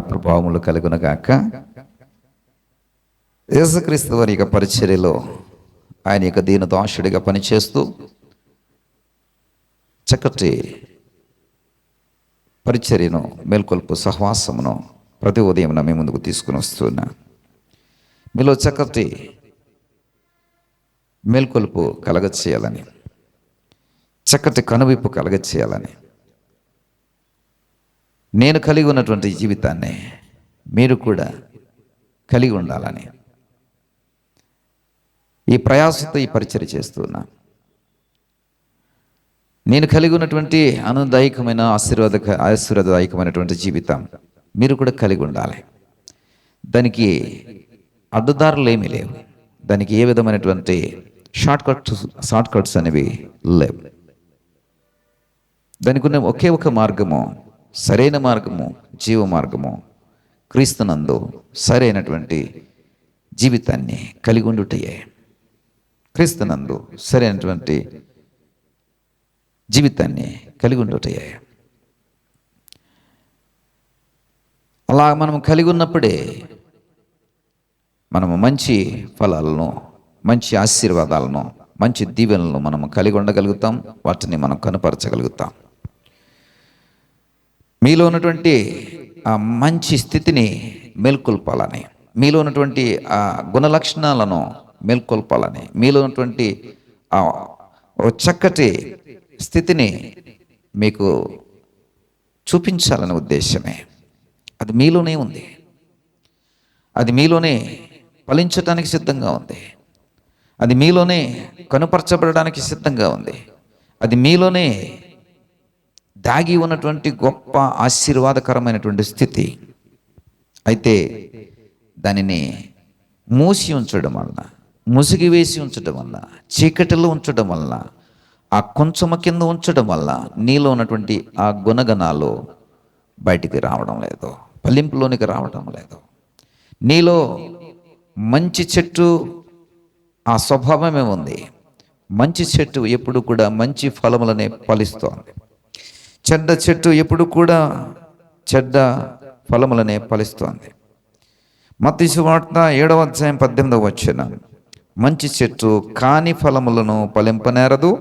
ప్రభావములు కలుగునగాక. యేసుక్రీస్తు వారి యొక్క పరిచర్యలో ఆయన యొక్క దీనదాసుడిగా పనిచేస్తూ చక్కటి పరిచర్యను, మేల్కొల్పు సహవాసమును ప్రతి ఉదయం మీ ముందుకు తీసుకుని వస్తున్నా. మీలో చక్కటి మేల్కొల్పు కలగచేయాలని, చక్కటి కనువిప్పు కలగచేయాలని, నేను కలిగి ఉన్నటువంటి జీవితాన్ని మీరు కూడా కలిగి ఉండాలని ఈ ప్రయాసంతో ఈ పరిచర్య చేస్తున్నా. నేను కలిగి ఉన్నటువంటి ఆనందదాయకమైన ఆశీర్వాదదాయకమైనటువంటి జీవితం మీరు కూడా కలిగి ఉండాలి. దానికి అడ్డుదారులు ఏమీ లేవు. దానికి ఏ విధమైనటువంటి షార్ట్ కట్స్ అనేవి లేవు. దానికి ఉన్న ఒకే ఒక మార్గము, సరైన మార్గము, జీవ మార్గము, క్రీస్తునందు సరైనటువంటి జీవితాన్ని కలిగి ఉండుటయే. క్రీస్తునందు సరైనటువంటి జీవితాన్ని కలిగి ఉండుటయే. అలా మనం కలిగి ఉన్నప్పుడే మనము మంచి ఫలాలను, మంచి ఆశీర్వాదాలను, మంచి దీవెనలను మనము కలిగి ఉండగలుగుతాం. వాటిని మనం కనుపరచగలుగుతాం. మీలో ఉన్నటువంటి ఆ మంచి స్థితిని మేల్కొల్పాలని, మీలో ఉన్నటువంటి ఆ గుణలక్షణాలను మేల్కొల్పాలని, మీలో ఉన్నటువంటి ఆ చక్కటి స్థితిని మీకు చూపించాలనే ఉద్దేశమే. అది మీలోనే ఉంది. అది మీలోనే ఫలించడానికి సిద్ధంగా ఉంది. అది మీలోనే కనుపరచబడడానికి సిద్ధంగా ఉంది. అది మీలోనే దాగి ఉన్నటువంటి గొప్ప ఆశీర్వాదకరమైనటువంటి స్థితి. అయితే దానిని మూసి ఉంచడం వలన, ముసిగి వేసి ఉంచడం వలన, చీకటిలో ఉంచడం వలన, ఆ కొంచెమ కింద ఉంచడం వల్ల నీలో ఉన్నటువంటి ఆ గుణగణాలు బయటికి రావడం లేదు, ఫలింపులోనికి రావడం లేదు. నీలో మంచి చెట్టు ఆ స్వభావమే ఉంది. మంచి చెట్టు ఎప్పుడు కూడా మంచి ఫలములనే ఫలిస్తోంది. చెడ్డ చెట్టు ఎప్పుడు కూడా చెడ్డ ఫలములనే ఫలిస్తోంది. మత్తయి సువార్త 7వ అధ్యాయం 18వ వచనం, మంచి చెట్టు కాని ఫలములను ఫలింపనేరదు,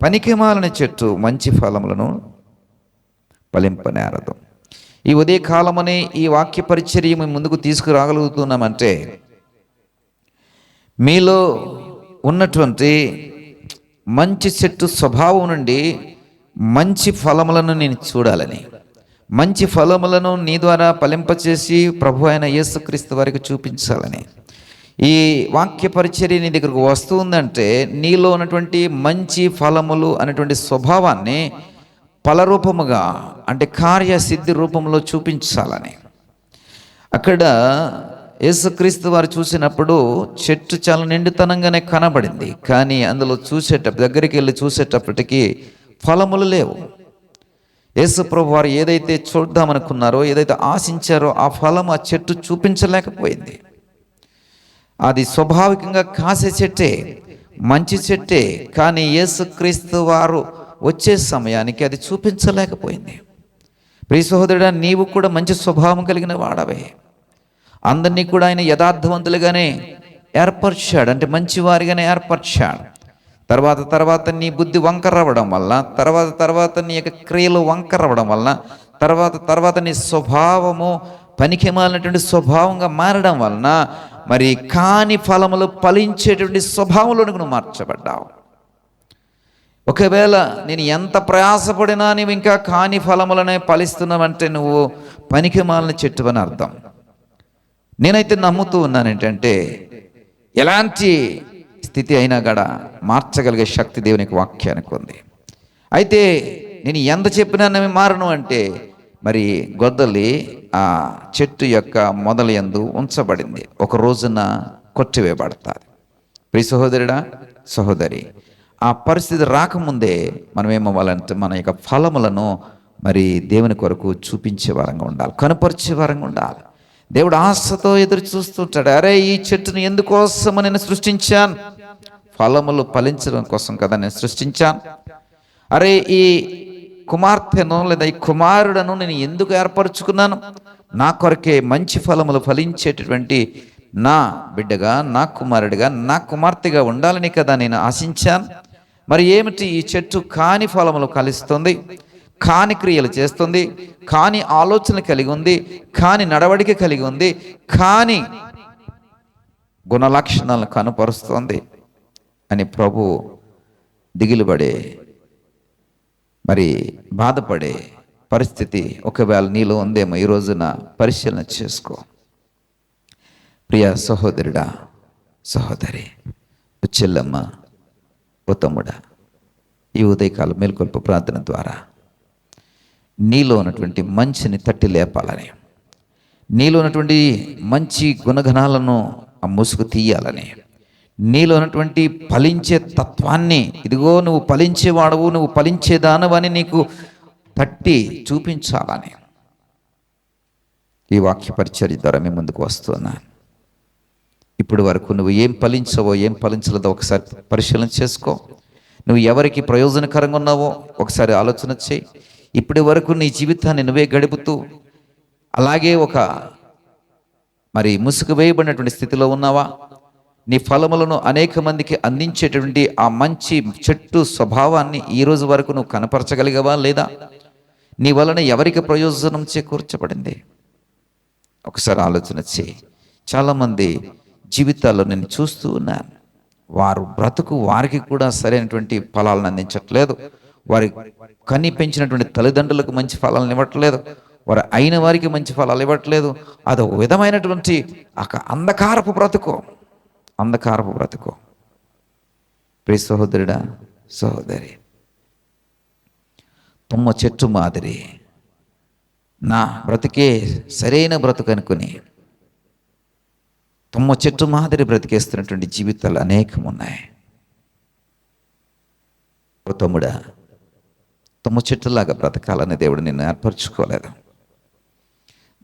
పనికిమాలిన చెట్టు మంచి ఫలములను ఫలింపనేరదు. ఈ ఉదయకాలమనే ఈ వాక్య పరిచర్య ముందుకు తీసుకురాగలుగుతున్నామంటే మీలో ఉన్నటువంటి మంచి చెట్టు స్వభావం నుండి మంచి ఫలములను నేను చూడాలని, మంచి ఫలములను నీ ద్వారా ఫలింపచేసి ప్రభు అయిన యేసుక్రీస్తు వారికి చూపించాలని ఈ వాక్య పరిచర్య నీ దగ్గరకు వస్తుందంటే నీలో ఉన్నటువంటి మంచి ఫలములు అనేటువంటి స్వభావాన్ని ఫలరూపముగా, అంటే కార్యసిద్ధి రూపంలో చూపించాలని. అక్కడ యేసుక్రీస్తు వారు చూసినప్పుడు చెట్టు చాలా నిండుతనంగానే కనబడింది. కానీ అందులో దగ్గరికి వెళ్ళి చూసేటప్పటికీ ఫలములు లేవు. యేసు ప్రభు వారు ఏదైతే చూద్దామనుకున్నారో, ఏదైతే ఆశించారో ఆ ఫలం ఆ చెట్టు చూపించలేకపోయింది. అది స్వాభావికంగా కాసే చెట్టే, మంచి చెట్టే, కానీ యేసుక్రీస్తు వారు వచ్చే సమయానికి అది చూపించలేకపోయింది. ప్రియ సహోదరుడా, నీవు కూడా మంచి స్వభావం కలిగిన వాడవే. అందరినీ కూడా ఆయన యథార్థవంతులుగానే ఏర్పరిచాడు, అంటే మంచివారిగానే ఏర్పరిచాడు. తర్వాత నీ బుద్ధి వంకరవ్వడం వల్ల, తర్వాత నీ యొక్క క్రియలు వంకరవ్వడం వల్ల, తర్వాత నీ స్వభావము పనికిమాలినటువంటి స్వభావంగా మారడం వలన మరి కాని ఫలములు ఫలించేటువంటి స్వభావంలోనికి నువ్వు మార్చబడ్డావు. ఒకవేళ నేను ఎంత ప్రయాసపడినా నువ్వు ఇంకా కాని ఫలములనే ఫలిస్తున్నావంటే నువ్వు పనికిమాలిన చెట్టు అని అర్థం. నేనైతే నమ్ముతూ ఉన్నాను ఏంటంటే, ఎలాంటి స్థితి అయినా కూడా మార్చగలిగే శక్తి దేవునికి వాక్యానికి ఉంది. అయితే నేను ఎంత చెప్పినా నేను మారను అంటే మరి గొద్దలి ఆ చెట్టు యొక్క మొదలు యందు ఉంచబడింది, ఒక రోజున కొట్టివేయబడతాది. ప్రియ సహోదరుడా, సహోదరి, ఆ పరిస్థితి రాకముందే మనం ఏమవ్వాలంటే మన యొక్క ఫలములను మరి దేవుని కొరకు చూపించే వారంగా ఉండాలి, కనుపరిచే వారంగా ఉండాలి. దేవుడు ఆశతో ఎదురు చూస్తుంటాడు. అరే, ఈ చెట్టును ఎందుకోసమో నేను సృష్టించాను? ఫలములు ఫలించడం కోసం కదా నేను సృష్టించాను. అరే, ఈ కుమార్తెను లేదా ఈ కుమారుడను నేను ఎందుకు ఏర్పరచుకున్నాను? నా కొరకే మంచి ఫలములు ఫలించేటటువంటి నా బిడ్డగా, నా కుమారుడిగా, నా కుమార్తెగా ఉండాలని కదా నేను ఆశించాను. మరి ఏమిటి ఈ చెట్టు? కాని ఫలములు కలిస్తుంది, కాని క్రియలు చేస్తుంది, కాని ఆలోచన కలిగి ఉంది, కాని నడవడిక కలిగి ఉంది, కాని గుణలక్షణాలను కనుపరుస్తోంది అని ప్రభు దిగులుపడే, మరి బాధపడే పరిస్థితి ఒకవేళ నీలో ఉందేమో ఈ రోజున పరిశీలన చేసుకో. ప్రియ సహోదరుడా, సహోదరి, చెల్లమ్మ, ఓ తమ్ముడా, ఈ ఉదయకాల మేల్కొల్పు ప్రార్థన ద్వారా నీలో ఉన్నటువంటి మంచిని తట్టి లేపాలని, నీలో ఉన్నటువంటి మంచి గుణగణాలను ఆ ముసుగు తీయాలని, నీలో ఉన్నటువంటి ఫలించే తత్వాన్ని, ఇదిగో నువ్వు ఫలించేవాడవు, నువ్వు ఫలించేదానవని నీకు తట్టి చూపించాలని ఈ వాక్య పరిచర్య ద్వారా మీ ముందుకు వస్తున్నాను. ఇప్పటి వరకు నువ్వు ఏం ఫలించవో, ఏం ఫలించలేదో ఒకసారి పరిశీలన చేసుకో. నువ్వు ఎవరికి ప్రయోజనకరంగా ఉన్నావో ఒకసారి ఆలోచన చేయి. ఇప్పటి వరకు నీ జీవితాన్ని నువ్వే గడుపుతూ అలాగే ఒక మరి ముసుగు వేయబడినటువంటి స్థితిలో ఉన్నావా? నీ ఫలములను అనేక మందికి అందించేటువంటి ఆ మంచి చెట్టు స్వభావాన్ని ఈ రోజు వరకు నువ్వు కనపరచగలిగవా? లేదా నీ వలన ఎవరికి ప్రయోజనం చేకూర్చబడింది? ఒకసారి ఆలోచన చేయి. చాలామంది జీవితాల్లో నేను చూస్తూ ఉన్నాను, వారు బ్రతుకు వారికి కూడా సరైనటువంటి ఫలాలను అందించట్లేదు. వారి కని పెంచినటువంటి తల్లిదండ్రులకు మంచి ఫలాలను ఇవ్వట్లేదు. వారు అయిన వారికి మంచి ఫలాలు ఇవ్వట్లేదు. అదొక విధమైనటువంటి అంధకారపు బ్రతుకు, అంధకారపు బ్రతుకు. ప్రియ సహోదరుడా, సహోదరి, తుమ్మ చెట్టు మాదిరి నా బ్రతికే సరైన బ్రతుకు అనుకుని తుమ్మ చెట్టు మాదిరి బ్రతికేస్తున్నటువంటి జీవితాలు అనేకం ఉన్నాయి. ఓ తమ్ముడా, తుమ్మ చెట్టులాగా బ్రతకాలని దేవుడు నిన్ను ఏర్పరచుకోలేదు.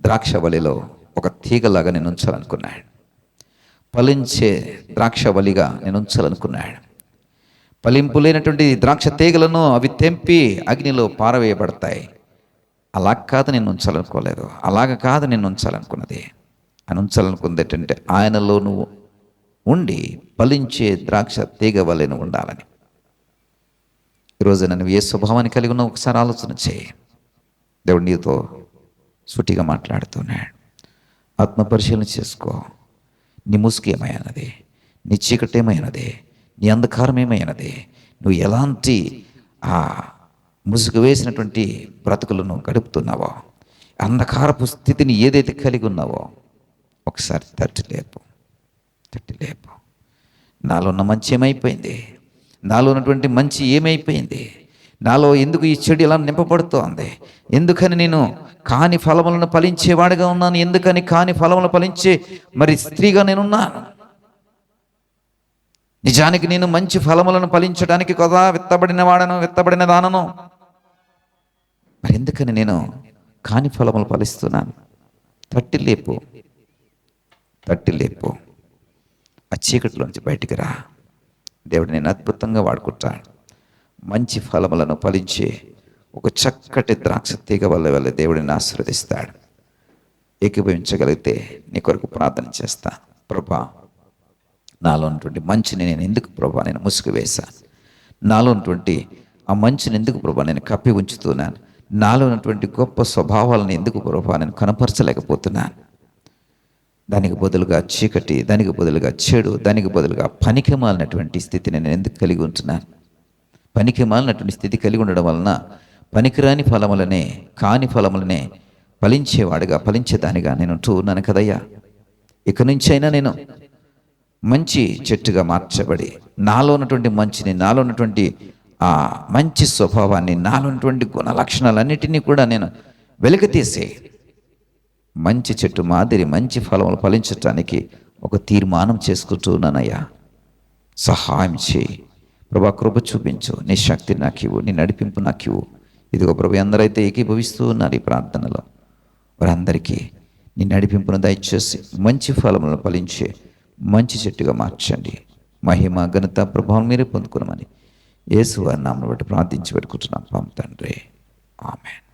ద్రాక్షవల్లిలో ఒక తీగలాగా నేను ఉంచాలనుకున్నాడు. ఫలించే ద్రాక్షవల్లిగా నేను ఉంచాలనుకున్నాడు. ఫలింపు లేనటువంటి ద్రాక్ష తీగలను అవి తెంపి అగ్నిలో పారవేయబడతాయి. అలా కాదు నేను ఉంచాలనుకోలేదు. అలాగ కాదు నేను ఉంచాలనుకున్నది. అని ఉంచాలనుకుంది ఏంటంటే ఆయనలో నువ్వు ఉండి ఫలించే ద్రాక్ష తీగ వలె నువ్వు ఉండాలని. ఈరోజు నువ్వు ఏ స్వభావాన్ని కలిగి ఉన్నావు ఒకసారి ఆలోచన చేయి. దేవుడు నీతో సూటిగా మాట్లాడుతున్నాడు. ఆత్మ పరిశీలన చేసుకో. నీ ముసుగు ఏమైనది? నీ చీకటి ఏమైనది? నీ అంధకారం ఏమైనది? నువ్వు ఎలాంటి ఆ ముసుగు వేసినటువంటి బ్రతుకులను గడుపుతున్నావో, అంధకారపు స్థితిని ఏదైతే కలిగి ఉన్నావో ఒకసారి తట్టి లేపు, తట్టి లేపు. నాలో ఉన్న మంచి ఏమైపోయింది? నాలో ఉన్నటువంటి మంచి ఏమైపోయింది? నాలో ఎందుకు ఈ చెడు ఇలా నింపబడుతోంది? ఎందుకని నేను కాని ఫలములను ఫలించేవాడిగా ఉన్నాను? ఎందుకని కాని ఫలములను ఫలించే మరి స్త్రీగా నేనున్నాను? నిజానికి నేను మంచి ఫలములను ఫలించడానికి కదా విత్తబడిన వాడను, విత్తబడిన దానను. మరి ఎందుకని నేను కాని ఫలములు ఫలిస్తున్నాను? తట్టి లేపు, తట్టి లేపు. ఆ చీకటిలోంచి బయటికి రా. దేవుడు నేను అద్భుతంగా వాడుకుంటాడు. మంచి ఫలములను ఫలించే ఒక చక్కటి ద్రాక్ష తీగ వల్ల దేవుడిని ఆశీర్వదిస్తాడు. ఏకీభవించగలిగితే నీ కొరకు ప్రార్థన చేస్తా. ప్రభా, నాలో ఉన్నటువంటి మంచిని నేను ఎందుకు ప్రభా నేను ముసుగు వేశాను? నాలో ఉన్నటువంటి ఆ మంచిని ఎందుకు ప్రభా నేను కప్పి ఉంచుతున్నాను? నాలో ఉన్నటువంటి గొప్ప స్వభావాలను ఎందుకు ప్రభా నేను కనపరచలేకపోతున్నాను? దానికి బదులుగా చీకటి, దానికి బదులుగా చెడు, దానికి బదులుగా పనికి మాలినటువంటి స్థితిని నేను ఎందుకు కలిగి ఉంటున్నాను? పనికి మాలినటువంటి స్థితి కలిగి ఉండడం వలన పనికిరాని ఫలములనే, కాని ఫలములనే ఫలించేవాడుగా, ఫలించేదానిగా నేను ఉంటూ ఉన్నాను కదయ్యా. ఇక నుంచి అయినా నేను మంచి చెట్టుగా మార్చబడి నాలో ఉన్నటువంటి మంచిని, నాలో ఉన్నటువంటి ఆ మంచి స్వభావాన్ని, నాలో ఉన్నటువంటి గుణ లక్షణాలన్నిటినీ కూడా నేను వెలికితీసి మంచి చెట్టు మాదిరి మంచి ఫలములు ఫలించటానికి ఒక తీర్మానం చేసుకుంటూ ఉన్నానయ్యా. సహాయం చేయి ప్రభా, కృప చూపించు. నీ శక్తి నాకు ఇవ్వు, నీ నడిపింపు నాకు ఇవ్వు. ఇదిగో ప్రభు, అందరైతే ఏకీభవిస్తూ ఉన్నారు ఈ ప్రార్థనలో, వారందరికీ నీ నడిపింపును దయచేసి మంచి ఫలములను ఫలించే మంచి చెట్టుగా మార్చండి. మహిమ, ఘనత, ప్రభావం మీరే పొందుకున్నామని యేసు వారి నామమును బట్టి ప్రార్థించి పెట్టుకుంటున్నాం తండ్రి. ఆమేన్.